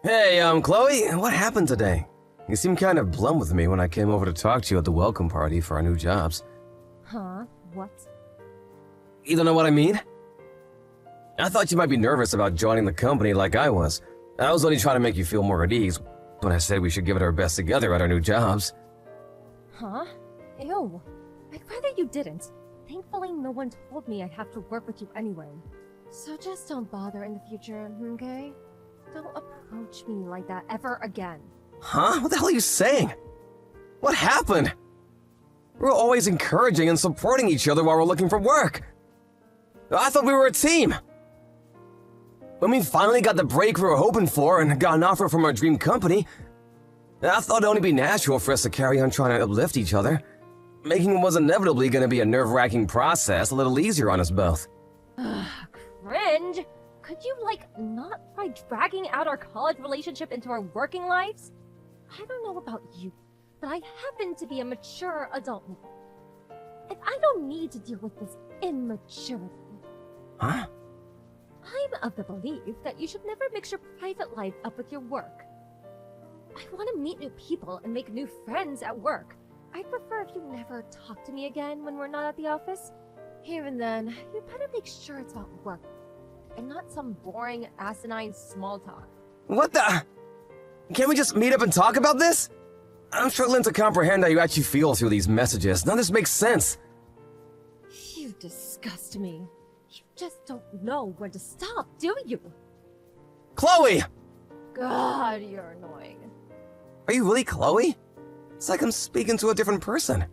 Hey, Chloe, what happened today? You seemed kind of blunt with me when I came over to talk to you at the welcome party for our new jobs. Huh? What? You don't know what I mean? I thought you might be nervous about joining the company like I was. I was only trying to make you feel more at ease when I said we should give it our best together at our new jobs. Huh? Ew. I'd rather you didn't. Thankfully, no one told me I'd have to work with you anyway. So just don't bother in the future, okay? Don't approach me like that ever again. Huh? What the hell are you saying? What happened? We're always encouraging and supporting each other while we're looking for work. I thought we were a team. When we finally got the break we were hoping for and got an offer from our dream company, I thought it'd only be natural for us to carry on trying to uplift each other. Making it was inevitably going to be a nerve-wracking process, a little easier on us both. Cringe! Could you, not try dragging out our college relationship into our working lives? I don't know about you, but I happen to be a mature adult now. And I don't need to deal with this immaturity. Huh? I'm of the belief that you should never mix your private life up with your work. I want to meet new people and make new friends at work. I'd prefer if you never talk to me again when we're not at the office. Even then, you better make sure it's about work and not some boring, asinine small talk. What the? Can't we just meet up and talk about this? I'm struggling to comprehend how you actually feel through these messages. None of this makes sense. You disgust me. You just don't know when to stop, do you? Chloe! God, you're annoying. Are you really Chloe? It's like I'm speaking to a different person.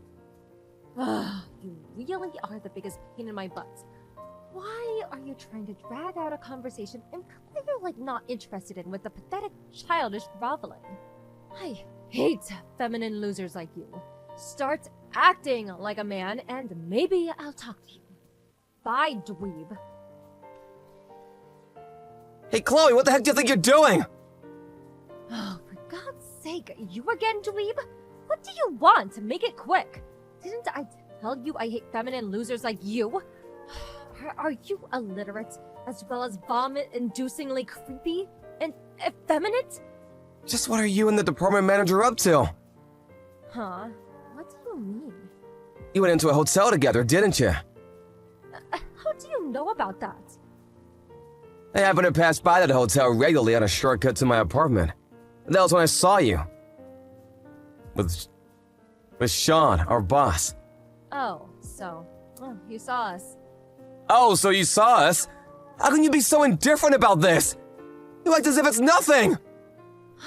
You really are the biggest pain in my butt. Why are you trying to drag out a conversation I'm clearly not interested in with the pathetic, childish groveling? I hate feminine losers like you. Start acting like a man and maybe I'll talk to you. Bye, dweeb. Hey, Chloe, what the heck do you think you're doing? Oh, for God's sake, you again, dweeb? What do you want? Make it quick. Didn't I tell you I hate feminine losers like you? Are you illiterate, as well as vomit-inducingly creepy and effeminate? Just what are you and the department manager up to? Huh? What do you mean? You went into a hotel together, didn't you? How do you know about that? I happened to pass by that hotel regularly on a shortcut to my apartment. That was when I saw you. With Sean, our boss. Oh, you saw us. Oh, so you saw us? How can you be so indifferent about this? You act as if it's nothing!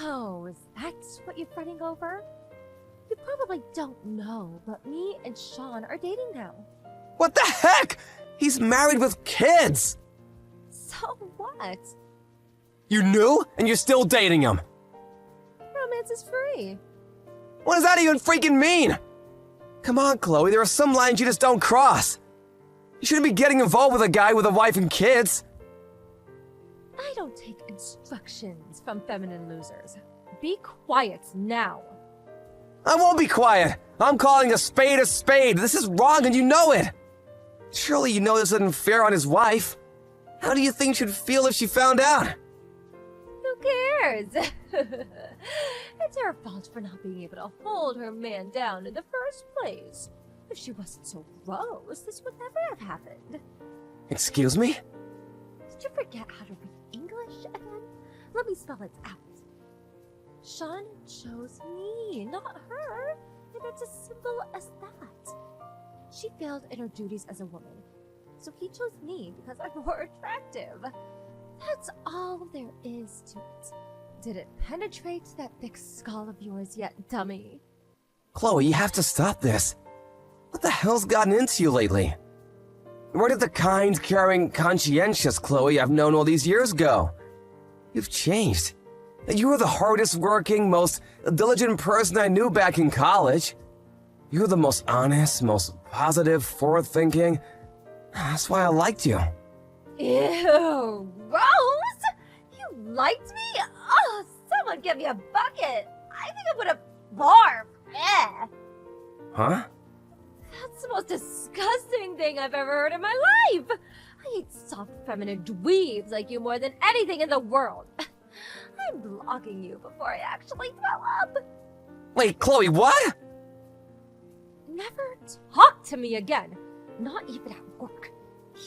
Oh, is that what you're fretting over? You probably don't know, but me and Sean are dating now. What the heck? He's married with kids! So what? You knew, and you're still dating him. Romance is free. What does that even freaking mean? Come on, Chloe, there are some lines you just don't cross. You shouldn't be getting involved with a guy with a wife and kids. I don't take instructions from feminine losers. Be quiet now. I won't be quiet. I'm calling a spade a spade. This is wrong and you know it. Surely you know this isn't fair on his wife. How do you think she'd feel if she found out? Who cares? It's her fault for not being able to hold her man down in the first place. If she wasn't so gross, this would never have happened. Excuse me? Did you forget how to read English again? Let me spell it out. Sean chose me, not her. And it's as simple as that. She failed in her duties as a woman, so he chose me because I'm more attractive. That's all there is to it. Did it penetrate that thick skull of yours yet, dummy? Chloe, you have to stop this. What the hell's gotten into you lately? Where did the kind, caring, conscientious Chloe I've known all these years go? You've changed. You were the hardest working, most diligent person I knew back in college. You were the most honest, most positive, forward-thinking. That's why I liked you. Ew, Rose! You liked me? Oh, someone give me a bucket. I think I'm gonna barf. Eh. Huh? That's the most disgusting thing I've ever heard in my life. I hate soft, feminine dweebs like you more than anything in the world. I I'm blocking you before I actually throw up. Wait, Chloe, what? Never talk to me again. Not even at work.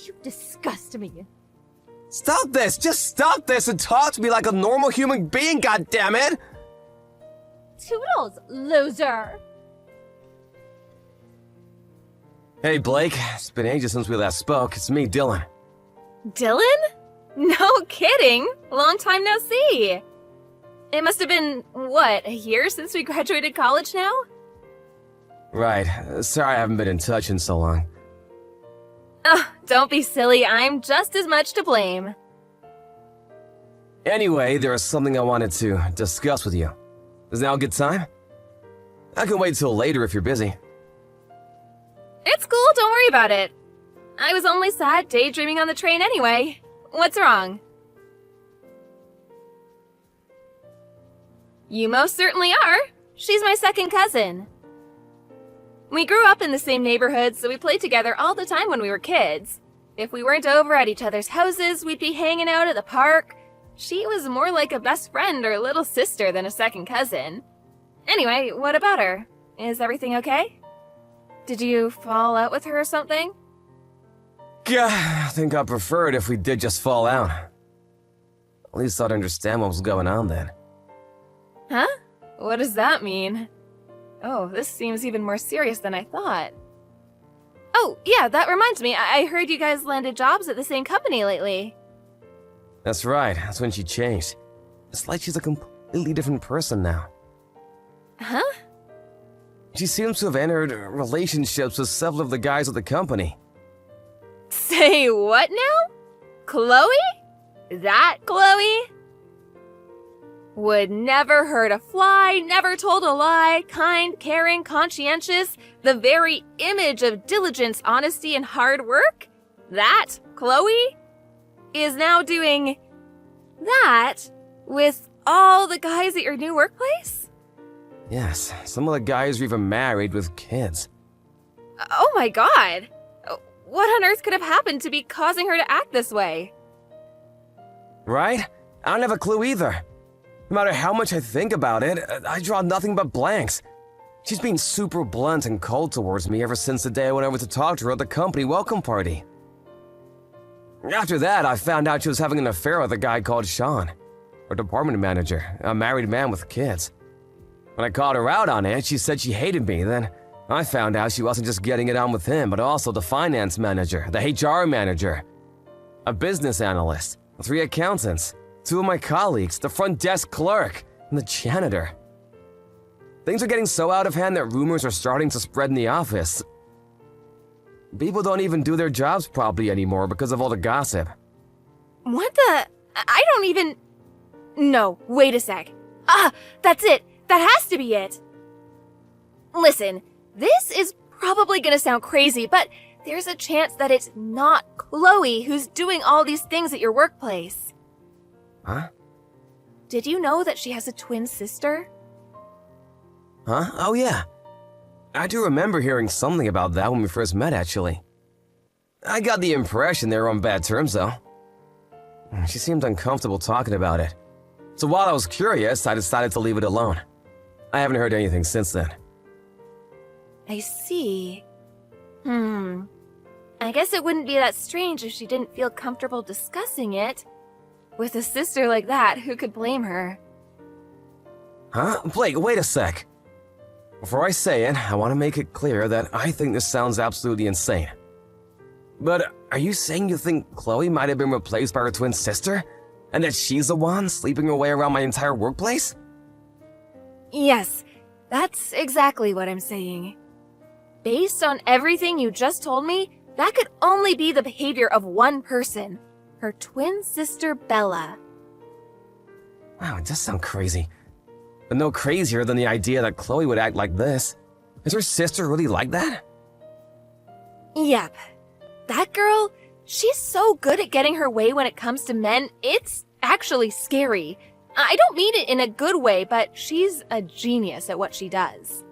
You disgust me. Stop this! Just stop this and talk to me like a normal human being, goddammit! Toodles, loser. Hey, Blake. It's been ages since we last spoke. It's me, Dylan. Dylan? No kidding. Long time no see. It must have been, what, a year since we graduated college now? Right. Sorry I haven't been in touch in so long. Oh, don't be silly. I'm just as much to blame. Anyway, there is something I wanted to discuss with you. Is now a good time? I can wait till later if you're busy. It's cool, don't worry about it. I was only sad daydreaming on the train anyway. What's wrong? You most certainly are. She's my second cousin. We grew up in the same neighborhood, so we played together all the time when we were kids. If we weren't over at each other's houses, we'd be hanging out at the park. She was more like a best friend or little sister than a second cousin. Anyway, what about her? Is everything okay? Did you fall out with her or something? Yeah, I think I'd prefer it if we did just fall out. At least I'd understand what was going on then. Huh? What does that mean? Oh, this seems even more serious than I thought. Oh, yeah, that reminds me. I heard you guys landed jobs at the same company lately. That's right, that's when she changed. It's like she's a completely different person now. Huh? She seems to have entered relationships with several of the guys at the company. Say what now? Chloe? That Chloe? Would never hurt a fly, never told a lie, kind, caring, conscientious, the very image of diligence, honesty, and hard work? That Chloe is now doing that with all the guys at your new workplace? Yes, some of the guys are even married with kids. Oh my god! What on earth could have happened to be causing her to act this way? Right? I don't have a clue either. No matter how much I think about it, I draw nothing but blanks. She's been super blunt and cold towards me ever since the day I went over to talk to her at the company welcome party. After that, I found out she was having an affair with a guy called Sean, her department manager, a married man with kids. When I called her out on it, she said she hated me. Then I found out she wasn't just getting it on with him, but also the finance manager, the HR manager, a business analyst, 3 accountants, 2 of my colleagues, the front desk clerk, and the janitor. Things are getting so out of hand that rumors are starting to spread in the office. People don't even do their jobs properly anymore because of all the gossip. What the? I don't even... No, wait a sec. Ah, that's it. That has to be it. Listen, this is probably gonna sound crazy, but there's a chance that it's not Chloe who's doing all these things at your workplace. Huh? Did you know that she has a twin sister? Huh? Oh yeah. I do remember hearing something about that when we first met, actually. I got the impression they were on bad terms, though. She seemed uncomfortable talking about it. So while I was curious, I decided to leave it alone. I haven't heard anything since then. I see. I guess it wouldn't be that strange if she didn't feel comfortable discussing it. With a sister like that, who could blame her? Huh? Blake, wait a sec. Before I say it, I want to make it clear that I think this sounds absolutely insane. But are you saying you think Chloe might have been replaced by her twin sister? And that she's the one sleeping her way around my entire workplace? Yes, that's exactly what I'm saying. Based on everything you just told me, that could only be the behavior of one person. Her twin sister, Bella. Wow, it does sound crazy. But no crazier than the idea that Chloe would act like this. Is her sister really like that? Yep. That girl, she's so good at getting her way when it comes to men, it's actually scary. I don't mean it in a good way, but she's a genius at what she does.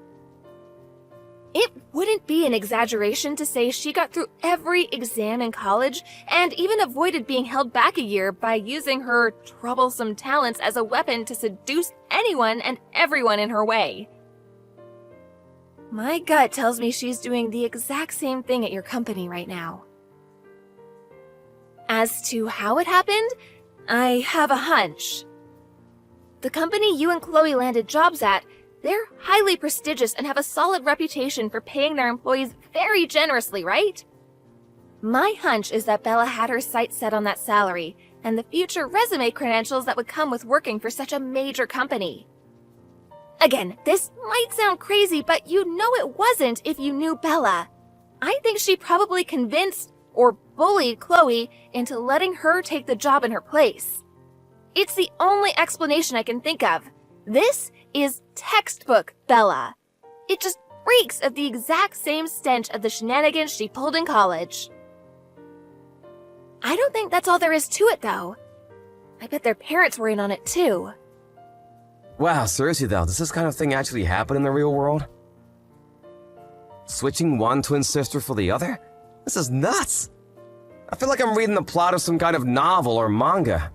It wouldn't be an exaggeration to say she got through every exam in college and even avoided being held back a year by using her troublesome talents as a weapon to seduce anyone and everyone in her way. My gut tells me she's doing the exact same thing at your company right now. As to how it happened, I have a hunch. The company you and Chloe landed jobs at, they're highly prestigious and have a solid reputation for paying their employees very generously, right? My hunch is that Bella had her sights set on that salary and the future resume credentials that would come with working for such a major company. Again, this might sound crazy, but you know it wasn't if you knew Bella. I think she probably convinced or bullied Chloe into letting her take the job in her place. It's the only explanation I can think of. This is textbook Bella. It just reeks of the exact same stench of the shenanigans she pulled in college. I don't think that's all there is to it, though. I bet their parents were in on it, too. Wow, seriously though, does this kind of thing actually happen in the real world? Switching one twin sister for the other? This is nuts! I feel like I'm reading the plot of some kind of novel or manga.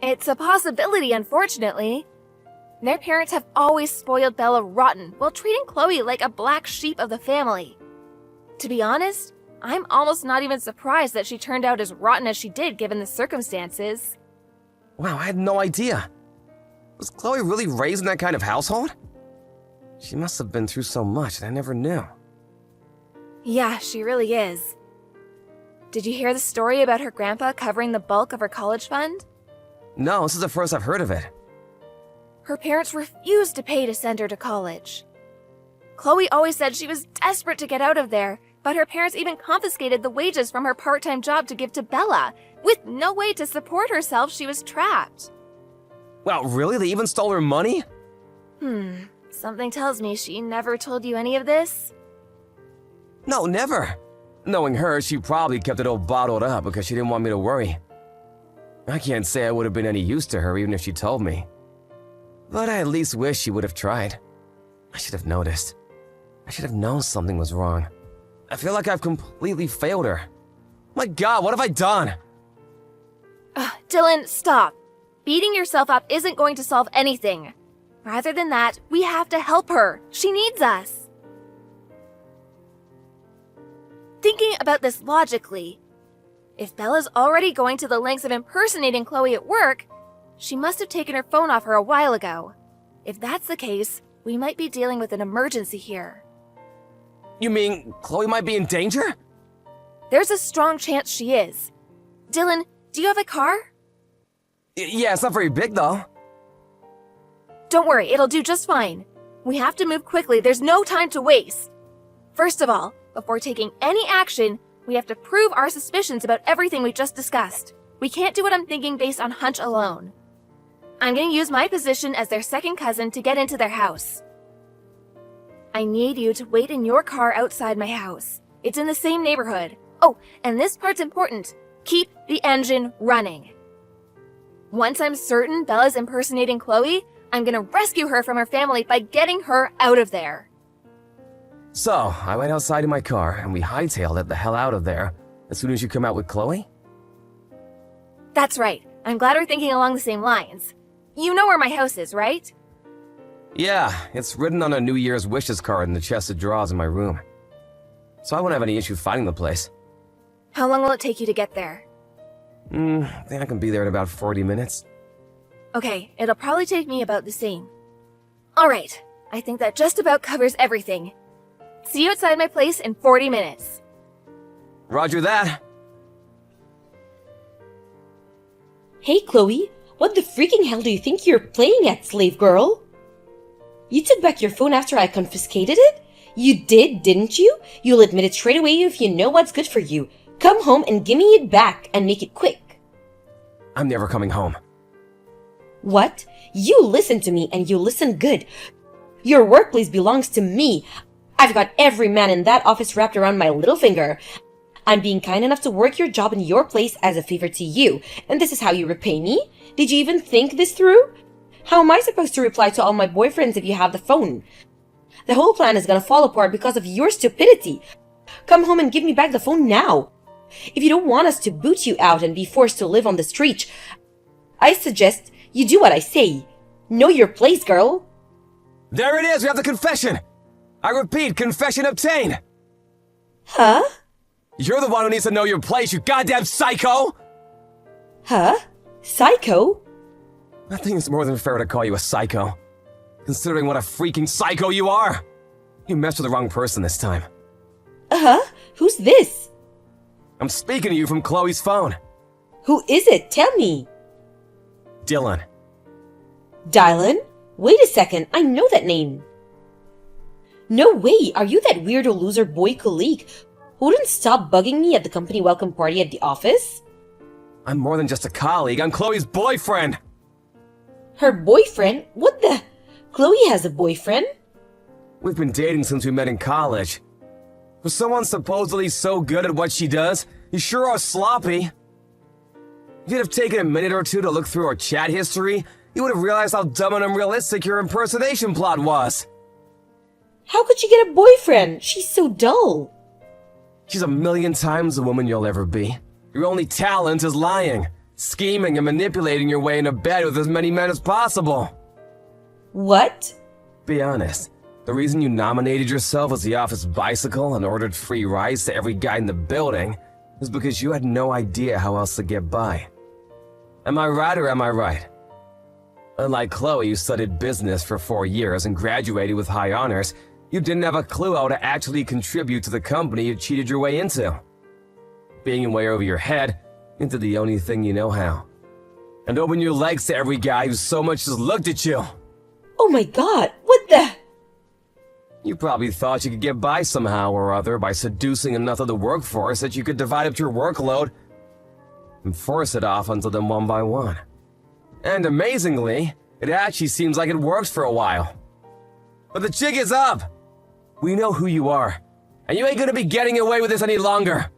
It's a possibility, unfortunately. Their parents have always spoiled Bella rotten while treating Chloe like a black sheep of the family. To be honest, I'm almost not even surprised that she turned out as rotten as she did given the circumstances. Wow, I had no idea. Was Chloe really raised in that kind of household? She must have been through so much that I never knew. Yeah, she really is. Did you hear the story about her grandpa covering the bulk of her college fund? No, this is the first I've heard of it. Her parents refused to pay to send her to college. Chloe always said she was desperate to get out of there, but her parents even confiscated the wages from her part-time job to give to Bella. With no way to support herself, she was trapped. Wow, really? They even stole her money? Something tells me she never told you any of this. No, never. Knowing her, she probably kept it all bottled up because she didn't want me to worry. I can't say I would have been any use to her even if she told me. But I at least wish she would have tried. I should have noticed. I should have known something was wrong. I feel like I've completely failed her. My God, what have I done? Dylan, stop. Beating yourself up isn't going to solve anything. Rather than that, we have to help her. She needs us. Thinking about this logically, if Bella's already going to the lengths of impersonating Chloe at work, she must have taken her phone off her a while ago. If that's the case, we might be dealing with an emergency here. You mean Chloe might be in danger? There's a strong chance she is. Dylan, do you have a car? Yeah, it's not very big though. Don't worry, it'll do just fine. We have to move quickly, there's no time to waste. First of all, before taking any action, we have to prove our suspicions about everything we just discussed. We can't do what I'm thinking based on hunch alone. I'm going to use my position as their second cousin to get into their house. I need you to wait in your car outside my house. It's in the same neighborhood. Oh, and this part's important. Keep the engine running. Once I'm certain Bella's impersonating Chloe, I'm going to rescue her from her family by getting her out of there. So, I went outside in my car and we hightailed it the hell out of there as soon as you come out with Chloe? That's right. I'm glad we're thinking along the same lines. You know where my house is, right? Yeah, it's written on a New Year's wishes card in the chest of drawers in my room. So I won't have any issue finding the place. How long will it take you to get there? I think I can be there in about 40 minutes. Okay, it'll probably take me about the same. Alright, I think that just about covers everything. See you outside my place in 40 minutes. Roger that. Hey Chloe, what the freaking hell do you think you're playing at, slave girl? You took back your phone after I confiscated it? You did, didn't you? You'll admit it straight away if you know what's good for you. Come home and give me it back and make it quick. I'm never coming home. What? You listen to me and you listen good. Your workplace belongs to me. I've got every man in that office wrapped around my little finger. I'm being kind enough to work your job in your place as a favor to you, and this is how you repay me? Did you even think this through? How am I supposed to reply to all my boyfriends if you have the phone? The whole plan is gonna fall apart because of your stupidity. Come home and give me back the phone now. If you don't want us to boot you out and be forced to live on the street, I suggest you do what I say. Know your place, girl. There it is, we have the confession! I repeat, confession obtained! Huh? You're the one who needs to know your place, you goddamn psycho! Huh? Psycho? I think it's more than fair to call you a psycho. Considering what a freaking psycho you are! You messed with the wrong person this time. Uh-huh. Who's this? I'm speaking to you from Chloe's phone. Who is it? Tell me. Dylan. Dylan? Wait a second, I know that name. No way, are you that weirdo loser boy colleague who wouldn't stop bugging me at the company welcome party at the office? I'm more than just a colleague, I'm Chloe's boyfriend! Her boyfriend? What the? Chloe has a boyfriend? We've been dating since we met in college. For someone supposedly so good at what she does, you sure are sloppy. If you'd have taken a minute or two to look through our chat history, you would have realized how dumb and unrealistic your impersonation plot was. How could she get a boyfriend? She's so dull. She's a million times the woman you'll ever be. Your only talent is lying, scheming and manipulating your way into bed with as many men as possible. What? Be honest, the reason you nominated yourself as the office bicycle and ordered free rides to every guy in the building is because you had no idea how else to get by. Am I right or am I right? Unlike Chloe, who studied business for 4 years and graduated with high honors, you didn't have a clue how to actually contribute to the company you cheated your way into. Being way over your head into the only thing you know how. And open your legs to every guy who so much as looked at you. Oh my god, what the? You probably thought you could get by somehow or other by seducing enough of the workforce that you could divide up your workload and force it off onto them one by one. And amazingly, it actually seems like it works for a while. But the jig is up! We know who you are, and you ain't gonna be getting away with this any longer!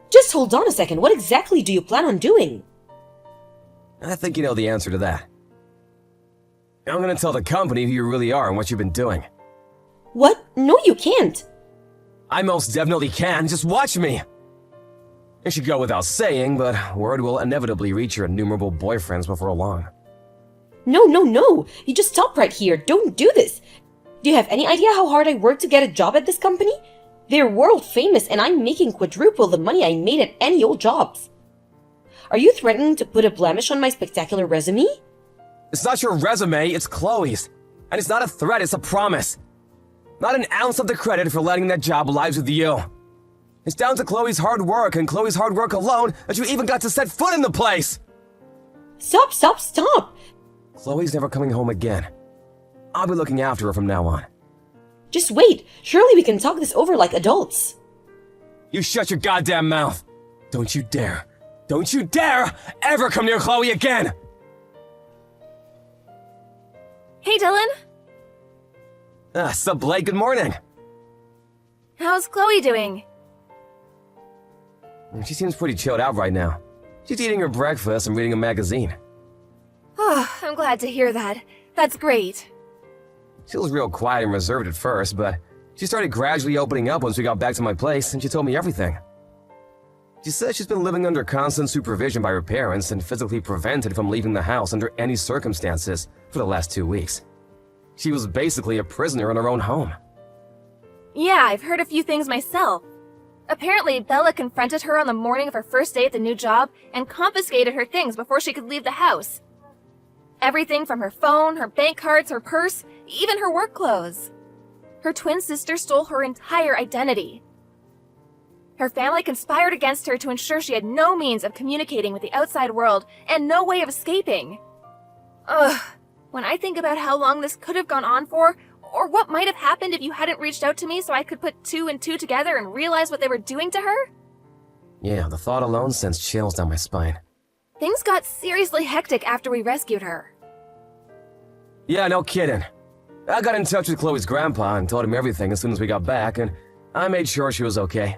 Just hold on a second, what exactly do you plan on doing? I think you know the answer to that. I'm gonna tell the company who you really are and what you've been doing. What? No, you can't. I most definitely can, just watch me! It should go without saying, but word will inevitably reach your innumerable boyfriends before long. No, no, no! You just stop right here, don't do this! Do you have any idea how hard I worked to get a job at this company? They're world famous and I'm making quadruple the money I made at any old jobs. Are you threatening to put a blemish on my spectacular resume? It's not your resume, it's Chloe's. And it's not a threat, it's a promise. Not an ounce of the credit for letting that job lies with you. It's down to Chloe's hard work and Chloe's hard work alone that you even got to set foot in the place! Stop, stop, stop! Chloe's never coming home again. I'll be looking after her from now on. Just wait, surely we can talk this over like adults. You shut your goddamn mouth! Don't you dare ever come near Chloe again! Hey, Dylan. Sup, Blake, good morning. How's Chloe doing? She seems pretty chilled out right now. She's eating her breakfast and reading a magazine. Oh, I'm glad to hear that. That's great. She was real quiet and reserved at first, but she started gradually opening up once we got back to my place, and she told me everything. She said she's been living under constant supervision by her parents and physically prevented from leaving the house under any circumstances for the last 2 weeks. She was basically a prisoner in her own home. Yeah, I've heard a few things myself. Apparently, Bella confronted her on the morning of her first day at the new job and confiscated her things before she could leave the house. Everything from her phone, her bank cards, her purse, even her work clothes. Her twin sister stole her entire identity. Her family conspired against her to ensure she had no means of communicating with the outside world and no way of escaping. Ugh, when I think about how long this could have gone on for, or what might have happened if you hadn't reached out to me so I could put 2 and 2 together and realize what they were doing to her? Yeah, the thought alone sends chills down my spine. Things got seriously hectic after we rescued her. Yeah, no kidding. I got in touch with Chloe's grandpa and told him everything as soon as we got back, and I made sure she was okay.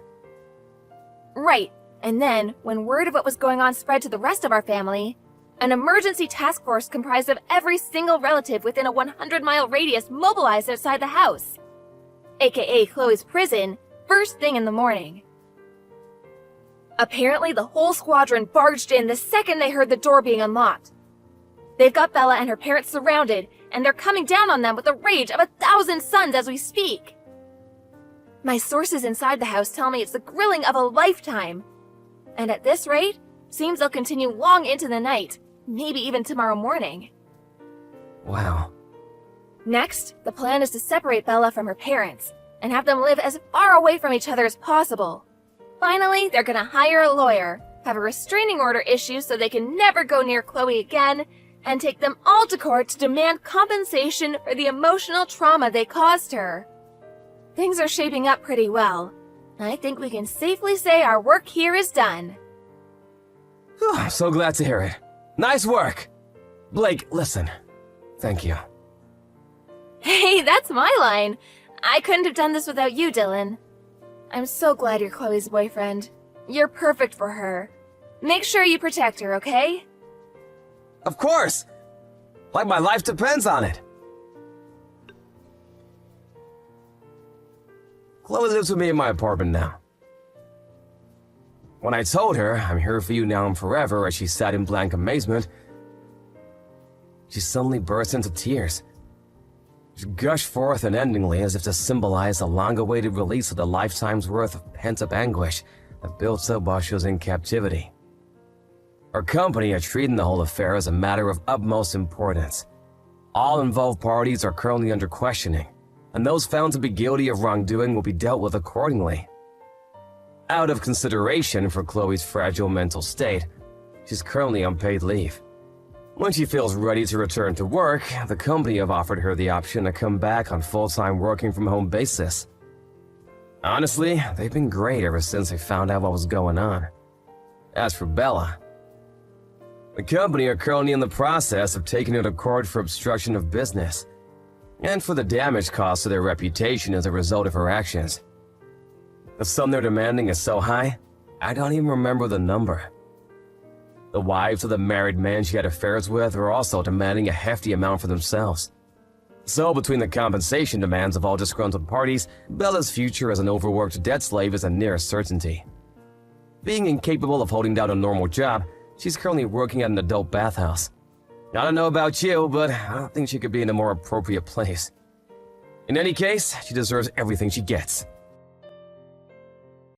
Right, and then, when word of what was going on spread to the rest of our family, An emergency task force comprised of every single relative within a 100-mile radius mobilized outside the house, aka Chloe's prison, first thing in the morning. Apparently, the whole squadron barged in the second they heard the door being unlocked. They've got Bella and her parents surrounded, and they're coming down on them with the rage of 1,000 suns as we speak. My sources inside the house tell me it's the grilling of a lifetime. And at this rate, seems they'll continue long into the night, maybe even tomorrow morning. Wow. Next, the plan is to separate Bella from her parents, and have them live as far away from each other as possible. Finally, they're gonna hire a lawyer, have a restraining order issued so they can never go near Chloe again, and take them all to court to demand compensation for the emotional trauma they caused her. Things are shaping up pretty well. I think we can safely say our work here is done. Whew, I'm so glad to hear it. Nice work. Blake, listen. Thank you. Hey, that's my line. I couldn't have done this without you, Dylan. I'm so glad you're Chloe's boyfriend. You're perfect for her. Make sure you protect her, okay? Of course! Like my life depends on it. Chloe lives with me in my apartment now. When I told her, I'm here for you now and forever, as she sat in blank amazement, she suddenly burst into tears. She gushed forth unendingly as if to symbolize the long-awaited release of the lifetime's worth of pent-up anguish that built up while she was in captivity. Our company are treating the whole affair as a matter of utmost importance. All involved parties are currently under questioning, and those found to be guilty of wrongdoing will be dealt with accordingly. Out of consideration for Chloe's fragile mental state, she's currently on paid leave. When she feels ready to return to work, the company have offered her the option to come back on full-time working from home basis. Honestly, they've been great ever since they found out what was going on. As for Bella, the company are currently in the process of taking her to court for obstruction of business, and for the damage caused to their reputation as a result of her actions. The sum they're demanding is so high, I don't even remember the number. The wives of the married men she had affairs with are also demanding a hefty amount for themselves. So between the compensation demands of all disgruntled parties, Bella's future as an overworked debt slave is a near certainty. Being incapable of holding down a normal job, she's currently working at an adult bathhouse. I don't know about you, but I don't think she could be in a more appropriate place. In any case, she deserves everything she gets.